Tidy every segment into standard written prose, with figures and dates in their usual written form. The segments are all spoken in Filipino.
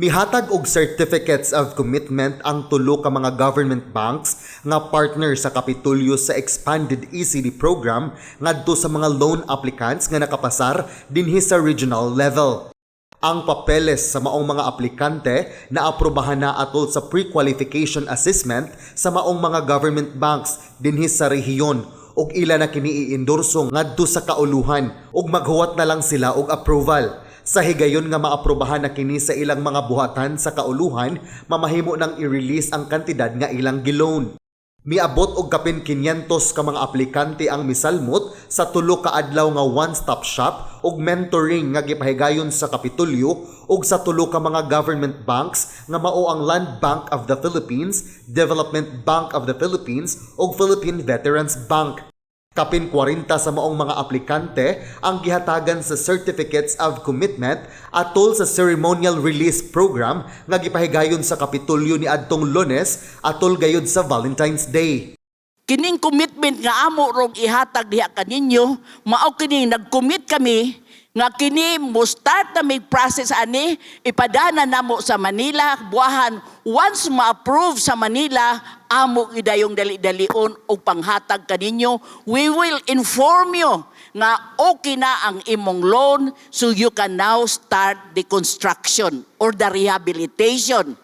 Mihatag og certificates of commitment ang tulo ka mga government banks nga partner sa Kapitulyo sa expanded ECD program ngadto sa mga loan applicants nga nakapasar dinhi sa regional level. Ang papeles sa maong mga aplikante na aprobahan na atol sa pre-qualification assessment sa maong mga government banks dinhi sa rehiyon ug ila na kini i-endorso ngadto sa kauluhan ug maghuwat na lang sila og approval. Sa higayon nga maaprobahan na kini sa ilang mga buhatan sa kauluhan, mamahimo nang i-release ang kantidad nga ilang giloan. Miabot og kapin 500 ka mga aplikante ang misalmot sa tulo ka adlaw nga one-stop shop ug mentoring nga gipahigayon sa Kapitulyo ug sa tulo ka mga government banks nga mao ang Land Bank of the Philippines, Development Bank of the Philippines ug Philippine Veterans Bank. Kapin 40 sa maong mga aplikante ang gihatagan sa Certificates of Commitment atol sa Ceremonial Release Program nga gipahigayon sa Kapitulyo ni adtong Lunes atol gayud sa Valentine's Day. Kining commitment nga amo rog ihatag diha kaninyo, mao kini nag-commit kami nga kini mo start na may process ani ipadana namo sa Manila buwahan once ma-approve sa Manila amo idayong dali-dalion o panghatag kaninyo. We will inform you nga okay na ang imong loan so you can now start the construction or the rehabilitation.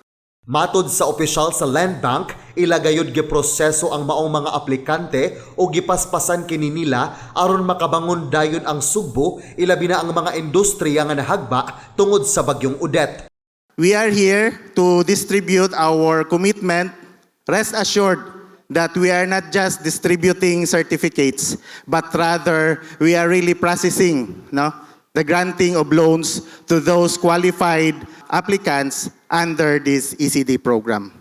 Matod sa opisyal sa Land Bank, ilagayod giproseso ang maong mga aplikante o gipaspasan kini nila aron makabangon dayon ang Sugbo ilabi na ang mga industriya nga nahagba tungod sa bagyong Odette. We are here to distribute our commitment. Rest assured that we are not just distributing certificates, but rather we are really processing the granting of loans to those qualified applicants under this ECD program.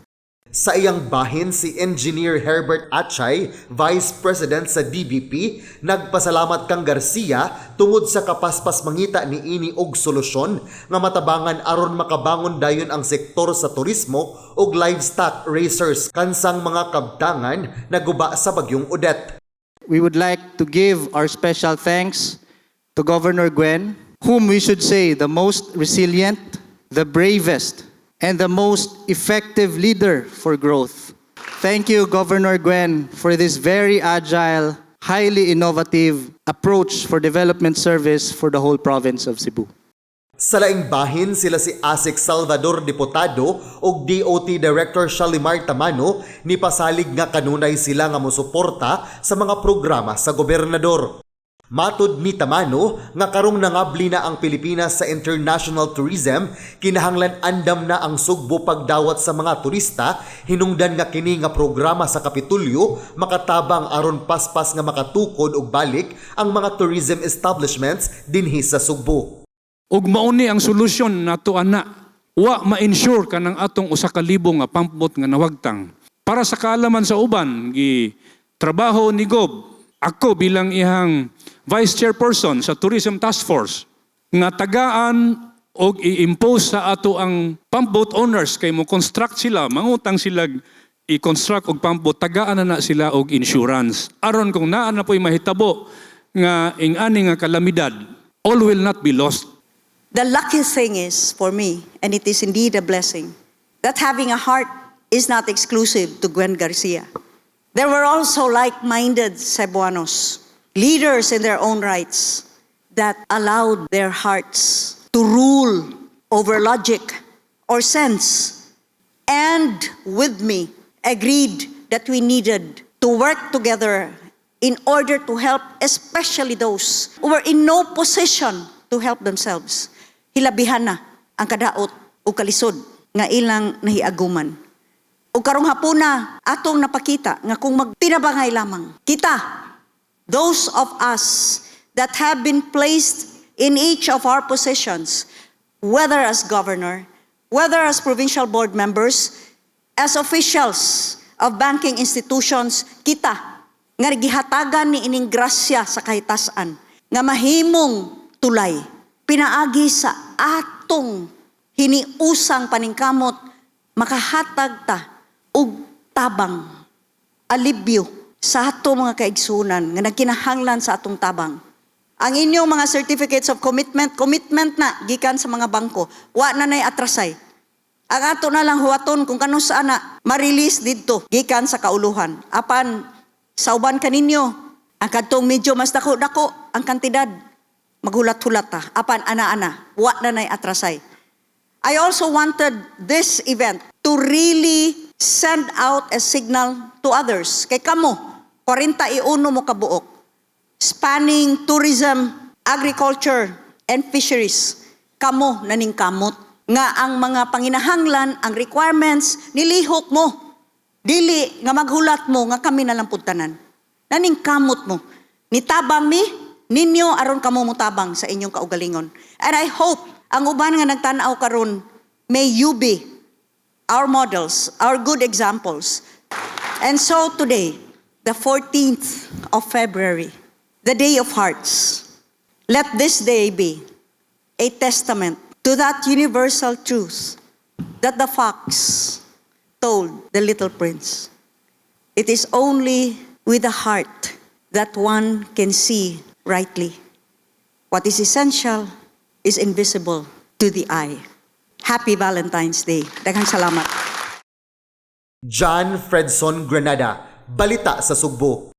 Sa iyang bahin, si Engineer Herbert Atchay, Vice President sa DBP, nagpasalamat kang Garcia tungod sa kapaspas mangita ni ini og solusyon nga matabangan aron makabangon dayon ang sektor sa turismo ug livestock racers kansang mga kabtangan na guba sa bagyong Odette. We would like to give our special thanks to Governor Gwen, whom we should say the most resilient, the bravest, and the most effective leader for growth. Thank you, Governor Gwen, for this very agile, highly innovative approach for development service for the whole province of Cebu. Sa laing bahin, sila si Asik Salvador Diputado ug DOT Director Shalimar Tamano ni pasalig nga kanunay sila nga mosuporta sa mga programa sa gobernador. Matod ni Tamano nga karong nangabli na ang Pilipinas sa international tourism, kinahanglan andam na ang Sugbo pagdawat sa mga turista, hinungdan nga kini nga programa sa Kapitulyo makatabang aron paspas nga makatukod og balik ang mga tourism establishments dinhi sa Sugbo. Ug mauni ang solusyon nato ana, wa ma-ensure kanang atong 1,000 nga pampot nga nawagtang. Para sa kaalaman sa uban, gi trabaho ni Gob, ako bilang ihang Vice Chairperson sa Tourism Task Force nga tagaan og i-impose sa ato ang pump boat owners kay mo construct sila, mangutang sila i-construct og pump boat, tagaan na sila og insurance. Aron kung naa na po'y mahitabo nga ing-ani nga kalamidad, all will not be lost. The lucky thing is for me, and it is indeed a blessing, that having a heart is not exclusive to Gwen Garcia. There were also like-minded Cebuanos, leaders in their own rights, that allowed their hearts to rule over logic or sense, and with me agreed that we needed to work together in order to help especially those who were in no position to help themselves. Hilabihan na ang kadaot o kalisod nga ilang nahiaguman. O karong hapuna, atong napakita nga kung magtinabangay lamang kita, those of us that have been placed in each of our positions, whether as governor, whether as provincial board members, as officials of banking institutions, kita, nga gihatagan ni ining grasya sa kahitasan, nga mahimong tulay, pinaagi sa atong hiniusang paningkamot, makahatag ta ug tabang, alibyo sa ato mga kaigsunan nga nagkinahanglan sa atong tabang. Ang inyong mga certificates of commitment na gikan sa mga bangko, wa na nay atrasay. Ang ato na lang huwaton kung kano sana ma-release dito gikan sa kauluhan. Apan sa uban kaninyo, ang kadtong medyo mas dako-dako ang kantidad maghulat-hulat ta. Apan ana-ana, wa na nay atrasay. I also wanted this event to really send out a signal to others. Kay kamo, 41 mo kabuok, spanning tourism, agriculture, and fisheries. Kamo naning kamot nga ang mga panginahanglan, ang requirements, nilihok mo. Dili nga maghulat mo nga kami nalang puntanan. Naning kamot mo. Nitabang mi, ninyo aron kamo mutabang sa inyong kaugalingon. And I hope ang uban nga nagtanaw karon, may you be our models, our good examples. And so today, the 14th of February, the Day of Hearts, let this day be a testament to that universal truth that the fox told the little prince. It is only with the heart that one can see rightly. What is essential is invisible to the eye. Happy Valentine's Day. Daghang salamat. John Fredson Granada, Balita sa Sugbo.